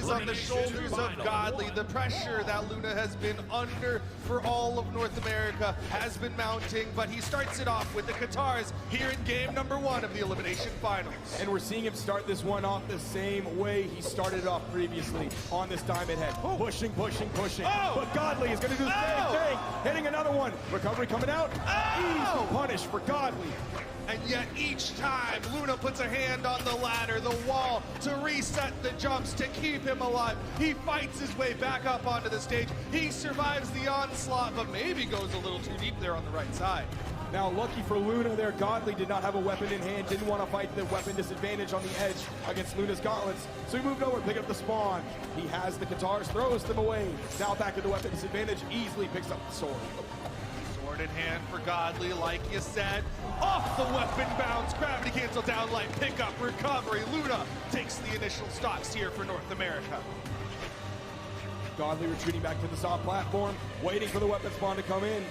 is on the shoulders of Godly. The pressure that Luna has been under for all of North America has been mounting, but he starts it off with the Katars here in game number 1 of the Elimination Finals. And we're seeing him start this one off the same way he started it off previously on this diamond head. Pushing, pushing, pushing. Oh. But Godly is going to do the same thing. Hitting another one. Recovery coming out. Easy punish for Godly. And yet each time, Luna puts a hand on the ladder, the wall, to reset the jumps, to keep him alive. He fights his way back up onto the stage. He survives the onslaught, but maybe goes a little too deep there on the right side. Now, lucky for Luna there, Godly did not have a weapon in hand, didn't want to fight the weapon disadvantage on the edge against Luna's gauntlets, so he moved over, picked up the spawn. He has the Katars, throws them away. Now back at the weapon disadvantage, easily picks up the sword. Sword in hand for Godly, like you said. Off the weapon bounce, gravity cancel down light, pick up, recovery. Luna takes the initial stocks here for North America. Godly retreating back to the soft platform, waiting for the weapon spawn to come in.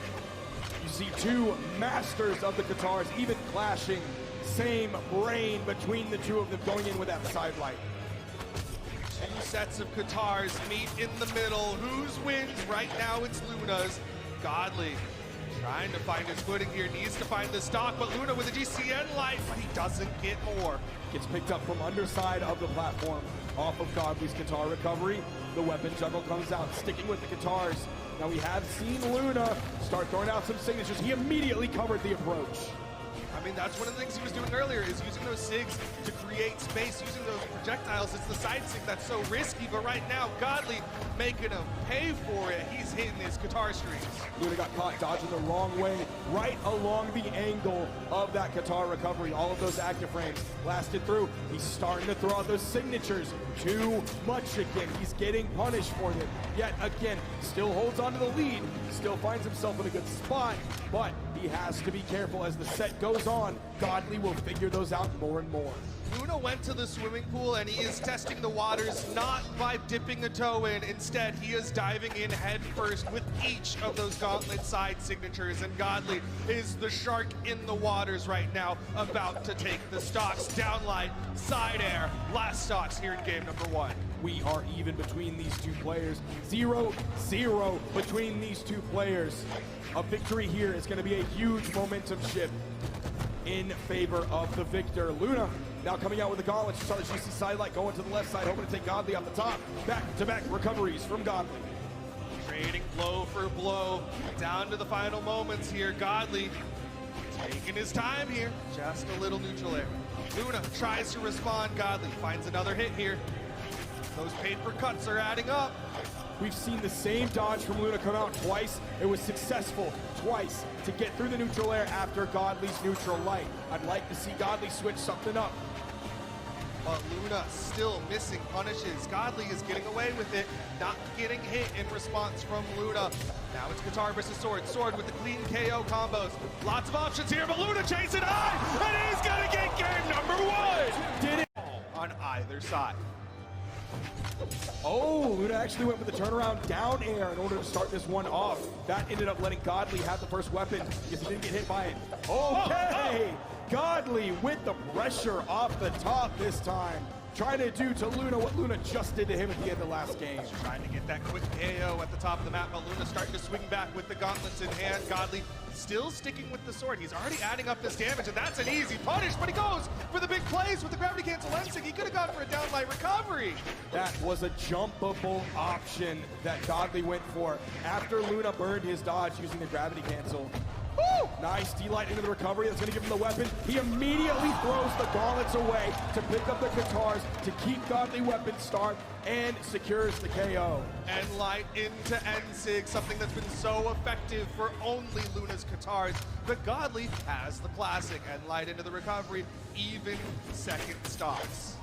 You see two masters of the Katars even clashing. Same brain between the two of them going in with that side light. Two sets of Katars meet in the middle. Whose wins? Right now it's Luna's. Godly trying to find his footing here, needs to find the stock, but Luna with a GCN light, but he doesn't get more. Gets picked up from underside of the platform off of Godly's Katar recovery. The weapon juggle comes out, sticking with the Katars. Now we have seen Luna start throwing out some signatures. He immediately covered the approach. I mean, that's one of the things he was doing earlier, is using those SIGs to create space, using those projectiles. It's the side SIG that's so risky, but right now, Godly making him pay for it. He's hitting his Katar strings. Luna got caught dodging the wrong way, right along the angle of that Katar recovery. All of those active frames lasted through. He's starting to throw out those signatures. Too much again. He's getting punished for it. Yet again, still holds on to the lead, still finds himself in a good spot, but he has to be careful as the set goes on. Godly will figure those out more and more. Luna went to the swimming pool and he is testing the waters not by dipping a toe in. Instead, he is diving in head first with each of those gauntlet side signatures. And Godly is the shark in the waters right now, about to take the stocks. Downlight, side air, last stocks here in game number 1. We are even between these two players. 0-0 between these two players. A victory here is going to be a huge momentum shift in favor of the victor. Luna now coming out with the gauntlet. You saw the GC sidelight going to the left side, hoping to take Godly off the top. Back-to-back recoveries from Godly. Trading blow for blow, down to the final moments here. Godly taking his time here, just a little neutral air. Luna tries to respond. Godly finds another hit here. Those paper cuts are adding up. We've seen the same dodge from Luna come out twice. It was successful twice to get through the neutral air after Godly's neutral light. I'd like to see Godly switch something up. But Luna still missing punishes. Godly is getting away with it, not getting hit in response from Luna. Now it's Katar versus Sword. Sword with the clean KO combos. Lots of options here, but Luna chasing high, and he's gonna get game number 1. Did it on either side. Oh, Luna actually went with the turnaround down air in order to start this one off. That ended up letting Godly have the first weapon because he didn't get hit by it. Okay, Godly with the pressure off the top this time. Trying to do to Luna what Luna just did to him at the end of last game. Trying to get that quick KO at the top of the map, but Luna starting to swing back with the gauntlets in hand. Godly still sticking with the sword. He's already adding up this damage, and that's an easy punish, but he goes for the big plays with the gravity cancel lensing. He could have gone for a downlight recovery. That was a jumpable option that Godly went for after Luna burned his dodge using the gravity cancel. Woo! Nice D-light into the recovery. That's going to give him the weapon. He immediately throws the gauntlets away to pick up the Katars to keep Godly weapon starved and secures the KO. And light into N-Sig, something that's been so effective for only Luna's Katars. But Godly has the classic. And light into the recovery, even second stocks.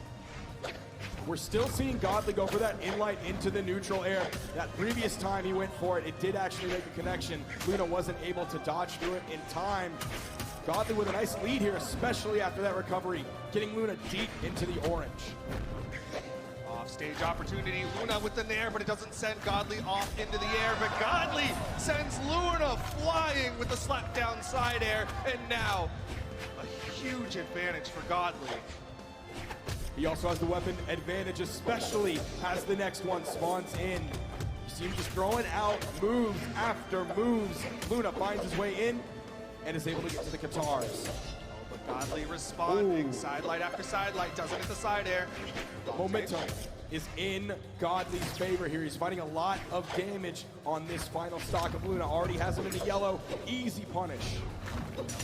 We're still seeing Godly go for that in-light into the neutral air. That previous time he went for it, it did actually make a connection. Luna wasn't able to dodge through it in time. Godly with a nice lead here, especially after that recovery, getting Luna deep into the orange. Off-stage opportunity, Luna with the nair, but it doesn't send Godly off into the air, but Godly sends Luna flying with the slap down side air, and now a huge advantage for Godly. He also has the weapon advantage, especially as the next one spawns in. You see him just throwing out moves after moves. Luna finds his way in and is able to get to the Katars. But Godly responding, sidelight after sidelight, doesn't hit the side air. Momentum is in Godly's favor here. He's fighting a lot of damage on this final stock of Luna. Already has him in the yellow. Easy punish.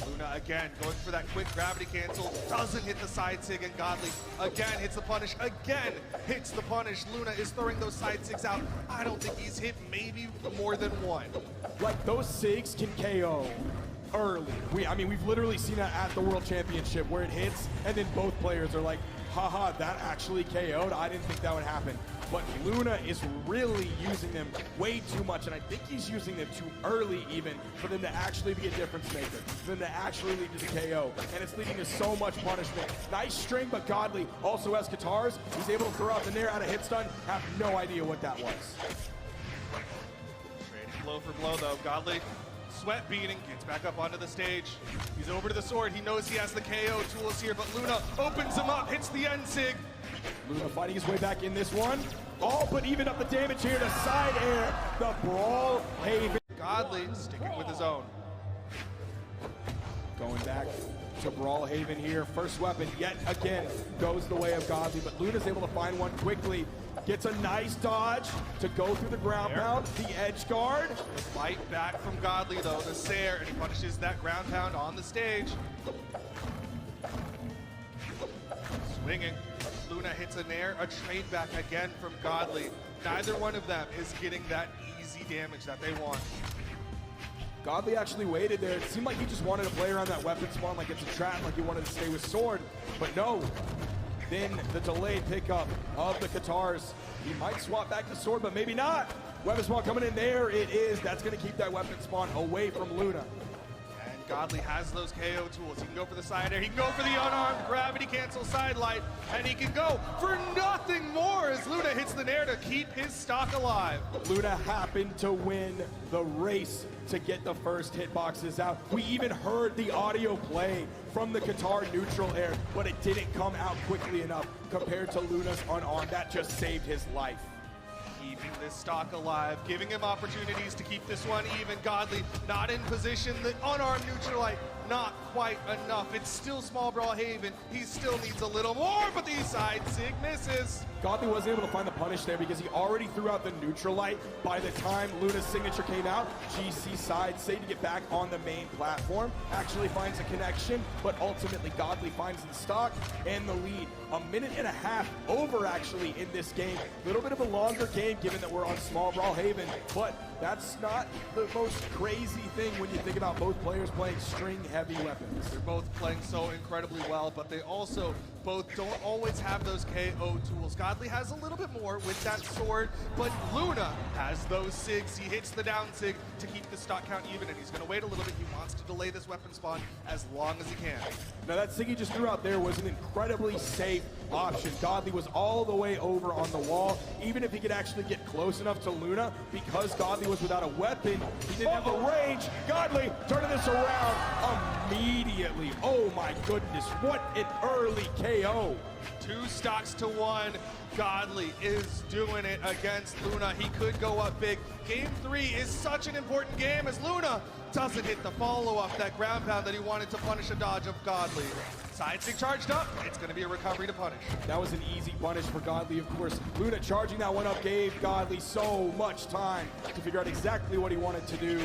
Luna again going for that quick gravity cancel, doesn't hit the side sig, and Godly again hits the punish, again hits the punish. Luna is throwing those side sigs out. I don't think he's hit maybe more than one. Like, those sigs can KO early. We've literally seen that at the World Championship where it hits and then both players are like, haha, that actually KO'd. I didn't think that would happen. But Luna is really using them way too much, and I think he's using them too early even for them to actually be a difference maker, for them to actually lead to the KO, and it's leading to so much punishment. Nice string, but Godly also has Katars. He's able to throw out the Nair out of hit stun. Have no idea what that was. Trading blow for blow though. Godly sweat beating, gets back up onto the stage. He's over to the sword. He knows he has the KO tools here, but Luna opens him up, hits the end sig. Luna fighting his way back in this one. Oh, but even up the damage here to side air. The Brawlhalla. Godly sticking with his own. Going back to Brawlhalla here. First weapon yet again goes the way of Godly, but Luna's able to find one quickly. Gets a nice dodge to go through the ground pound. The edge guard. Fight back from Godly though, the Sair, and he punishes that ground pound on the stage. Swinging. Luna hits a Nair, a trade back again from Godly. Neither one of them is getting that easy damage that they want. Godly actually waited there. It seemed like he just wanted to play around that weapon spawn like it's a trap, like he wanted to stay with sword, but no. Then the delayed pickup of the Katars. He might swap back to sword, but maybe not. Weapon spawn coming in there. It is. That's going to keep that weapon spawn away from Luna. And Godly has those KO tools. He can go for the side air. He can go for the unarmed gravity cancel side light. And he can go for nothing more as Luna hits the Nair to keep his stock alive. Luna happened to win the race to get the first hitboxes out. We even heard the audio play from the Katar neutral air, but it didn't come out quickly enough compared to Luna's unarmed. That just saved his life. Keeping this stock alive, giving him opportunities to keep this one even. Godly not in position. The unarmed neutral light not quite enough. It's still small Brawlhalla. He still needs a little more, but the side sig misses. Godly wasn't able to find the punish there because he already threw out the neutral light by the time Luna's signature came out. GC side sig to get back on the main platform. Actually finds a connection, but ultimately Godly finds the stock and the lead. A minute and a half over actually in this game. A little bit of a longer game given that we're on small Brawlhalla, but that's not the most crazy thing when you think about both players playing string-heavy weapons. They're both playing so incredibly well, but they also both don't always have those KO tools. Godly has a little bit more with that sword, but Luna has those sigs. He hits the down sig to keep the stock count even, and he's going to wait a little bit. He wants to delay this weapon spawn as long as he can. Now that sig he just threw out there was an incredibly safe option. Godly was all the way over on the wall. Even if he could actually get close enough to Luna, because Godly was without a weapon, he didn't have the range. Godly turning this around immediately. Oh my goodness, what an early KO. 2 stocks to 1. Godly is doing it against Luna. He could go up big. Game 3 is such an important game as Luna doesn't hit the follow-up, that ground pound that he wanted to punish a dodge of Godly. Side sig charged up. It's going to be a recovery to punish. That was an easy punish for Godly, of course. Luna charging that one up gave Godly so much time to figure out exactly what he wanted to do.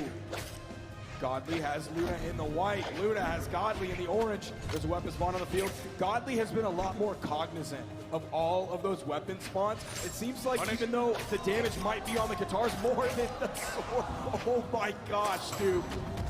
Godly has Luna in the white. Luna has Godly in the orange. There's a weapon spawn on the field. Godly has been a lot more cognizant of all of those weapon spawns. It seems like even though the damage might be on the Katars more than the sword. Oh my gosh, dude.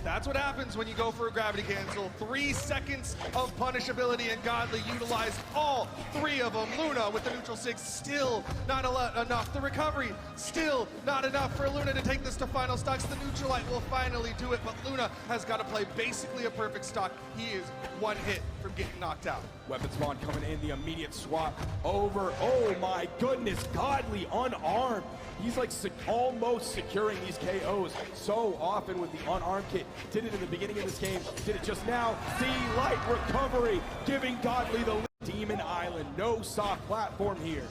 That's what happens when you go for a gravity cancel. 3 seconds of punishability, and Godly utilized all 3 of them. Luna with the neutral sig, still not enough. The recovery, still not enough for Luna to take this to final stocks. The neutral light will finally do it, but Luna has got to play basically a perfect stock. He is 1 hit from getting knocked out. Weapon spawn coming in, the immediate swap over. Oh my goodness, Godly unarmed. He's like almost securing these KOs so often with the unarmed kit. did it in the beginning of this game, did it just now. D-Light recovery, giving Godly the lead. Demon Island, no soft platform here.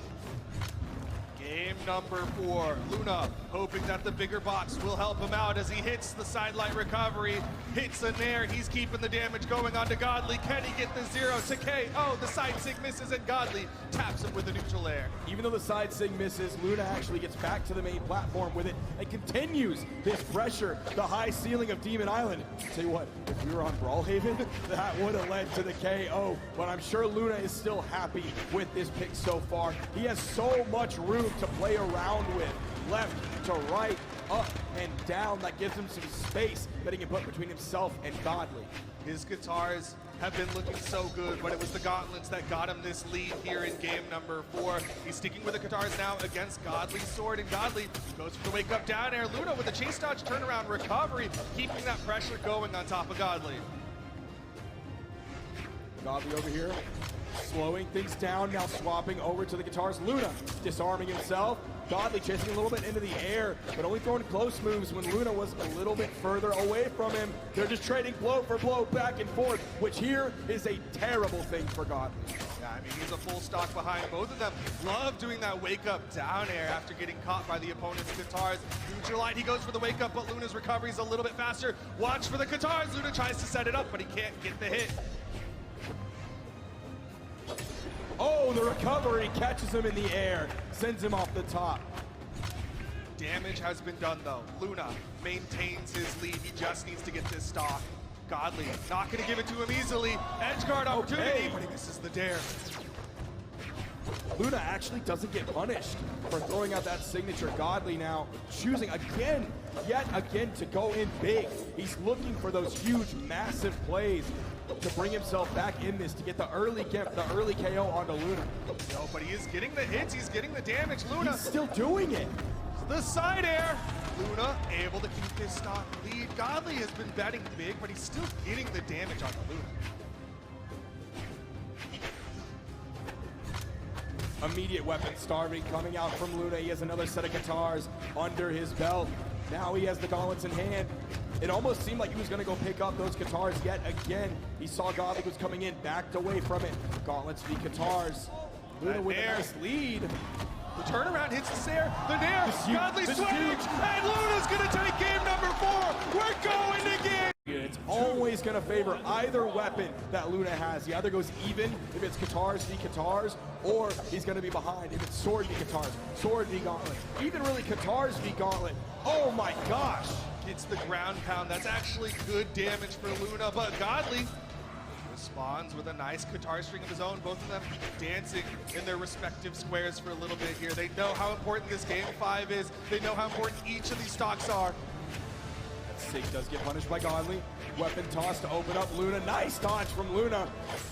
Game number 4, Luna hoping that the bigger box will help him out as he hits the sidelight recovery, hits a nair, he's keeping the damage going on to Godly. Can he get the 0 to KO? The side sig misses and Godly taps him with a neutral air. Even though the side sig misses, Luna actually gets back to the main platform with it and continues this pressure, the high ceiling of Demon Island. Tell you what, if we were on Brawlhalla, that would have led to the KO, but I'm sure Luna is still happy with this pick so far. He has so much room to play around with, left to right, up and down. That gives him some space that he can put between himself and Godly. His guitars have been looking so good, but it was the gauntlets that got him this lead here in game number 4. He's sticking with the guitars now against Godly's sword, and Godly goes for the wake up down air. Luna with a chase dodge turnaround recovery, keeping that pressure going on top of Godly. Godly over here, slowing things down, now swapping over to the guitars. Luna disarming himself. Godly chasing a little bit into the air, but only throwing close moves when Luna was a little bit further away from him. They're just trading blow for blow back and forth, which here is a terrible thing for Godly. Yeah, I mean, he's a full stock behind both of them. Love doing that wake up down air after getting caught by the opponent's guitars. Neutral light, he goes for the wake up, but Luna's recovery is a little bit faster. Watch for the guitars. Luna tries to set it up, but he can't get the hit. Oh, the recovery catches him in the air, sends him off the top. Damage has been done though. Luna maintains his lead. He just needs to get this stock. Godly not going to give it to him easily. Edgeguard opportunity, but he misses the dare. Luna actually doesn't get punished for throwing out that signature. Godly now choosing again, yet again, to go in big. He's looking for those huge, massive plays to bring himself back in this, to get the early gift, the early KO onto Luna. No, but he is getting the hits, he's getting the damage. Luna He's still doing it. The side air. Luna able to keep his stock lead. Godly has been betting big, but he's still getting the damage on the Luna. Immediate weapon starving coming out from Luna. He has another set of guitars under his belt. Now he has the gauntlets in hand. It almost seemed like he was going to go pick up those guitars yet again. He saw Godly was coming in, backed away from it. Gauntlets v guitars. Luna with a nice lead. The turnaround hits the stair. The nair. Godly switch. Huge. And Luna's going to take game number 4. We're going to game. It's always going to favor either weapon that Luna has. He either goes even if it's guitars v guitars, or he's going to be behind if it's sword v guitars, sword v gauntlet, even really guitars v gauntlet. Oh my gosh. It's the ground pound. That's actually good damage for Luna, but Godly responds with a nice guitar string of his own. Both of them dancing in their respective squares for a little bit here. They know how important this game 5 is. They know how important each of these stocks are. Sig does get punished by Godly. Weapon toss to open up Luna. Nice dodge from Luna.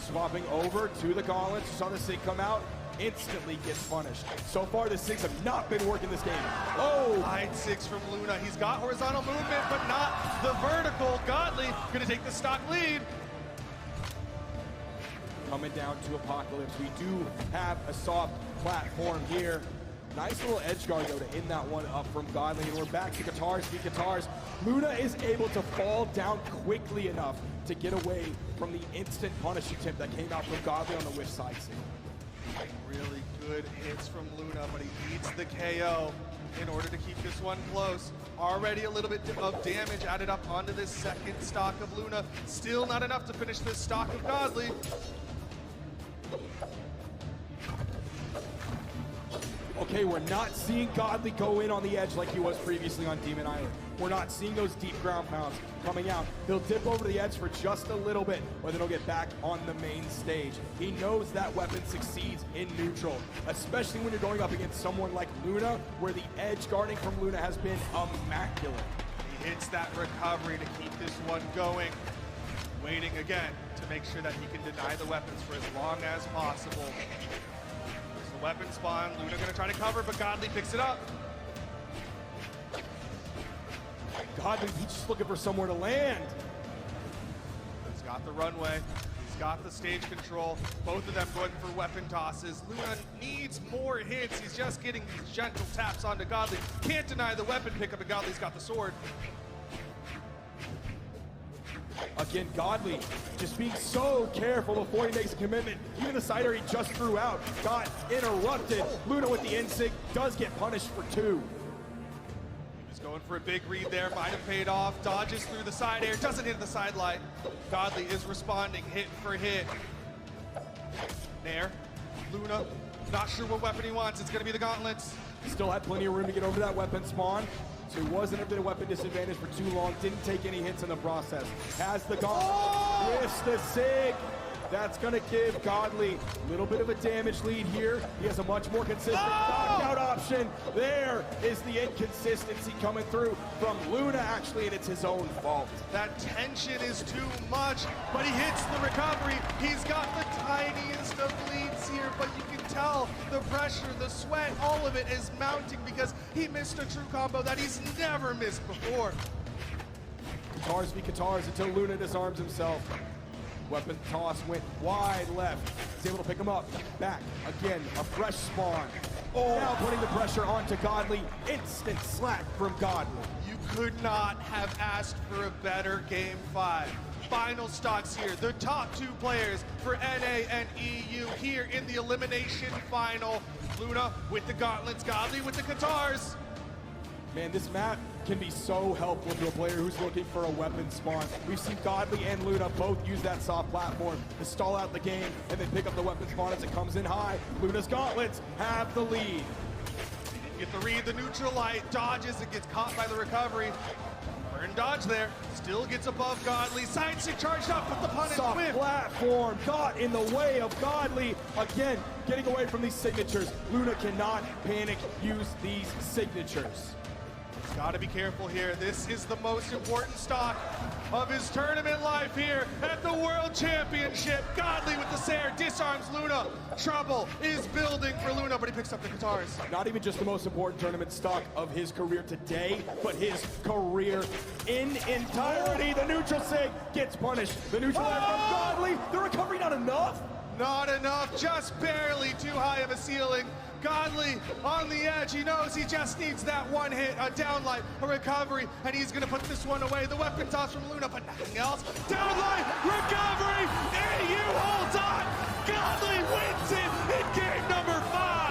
Swapping over to the gauntlets. You saw the Sig come out. Instantly gets punished. So far, the Sigs have not been working this game. Oh! Hide 6 from Luna. He's got horizontal movement, but not the vertical. Godly gonna take the stock lead. Coming down to Apocalypse. We do have a soft platform here. Nice little edge guard though to end that one up from Godly. And we're back to guitars v guitars. Luna is able to fall down quickly enough to get away from the instant punish attempt that came out from Godly on the whiff side sig. Really good hits from Luna, but he needs the KO in order to keep this one close. Already a little bit of damage added up onto this second stock of Luna. Still not enough to finish this stock of Godly. Okay, we're not seeing Godly go in on the edge like he was previously on Demon Island. We're not seeing those deep ground pounds coming out. He'll dip over the edge for just a little bit, but then he'll get back on the main stage. He knows that weapon succeeds in neutral, especially when you're going up against someone like Luna, where the edge guarding from Luna has been immaculate. He hits that recovery to keep this one going. Waiting again to make sure that he can deny the weapons for as long as possible. Weapon spawn, Luna gonna try to cover, but Godly picks it up. Godly, he's just looking for somewhere to land. He's got the runway, he's got the stage control, both of them going for weapon tosses. Luna needs more hits, he's just getting these gentle taps onto Godly. Can't deny the weapon pickup, and Godly's got the sword. Again, Godly just being so careful before he makes a commitment. Even the side air he just threw out got interrupted. Luna with the insig does get punished for 2. Going for a big read there, might have paid off. Dodges through the side air, doesn't hit the sideline. Godly is responding hit for hit. Nair, Luna, not sure what weapon he wants. It's gonna be the gauntlets. Still had plenty of room to get over that weapon spawn. So he wasn't at a weapon disadvantage for too long. Didn't take any hits in the process. Has the gauntlet, whiffs the sig. That's gonna give Godly a little bit of a damage lead here. He has a much more consistent knockout option. There is the inconsistency coming through from Luna, actually, and it's his own fault. That tension is too much, but he hits the recovery. He's got the tiniest of leads here, but you can tell the pressure, the sweat, all of it is mounting because he missed a true combo that he's never missed before. Katars v Katars until Luna disarms himself. Weapon toss went wide left. He's able to pick him up. Back again, a fresh spawn. Now putting the pressure onto Godly. Instant slack from Godly. You could not have asked for a better game 5. Final stocks here. The top 2 players for NA and EU here in the elimination final. Luna with the gauntlets, Godly with the Katars. Man, this map can be so helpful to a player who's looking for a weapon spawn. We've seen Godly and Luna both use that soft platform to stall out the game and then pick up the weapon spawn as it comes in high. Luna's gauntlets have the lead. Get the read, the neutral light, dodges, and gets caught by the recovery. Burn dodge there, still gets above Godly. Side stick charged up with the punish soft whip. Platform got in the way of Godly. Again, getting away from these signatures. Luna cannot panic, use these signatures. Gotta be careful here. This is the most important stock of his tournament life here at the World Championship. Godly with the Sair disarms Luna. Trouble is building for Luna, but he picks up the Katars. Not even just the most important tournament stock of his career today, but his career in entirety. The neutral sig gets punished. The neutral air from Godly. The recovery not enough? Not enough, just barely too high of a ceiling. Godly on the edge, he knows he just needs that one hit, a downlight, a recovery, and he's gonna put this one away. The weapon toss from Luna, but nothing else. Downlight, recovery, AU holds on. Godly wins it in game number 5.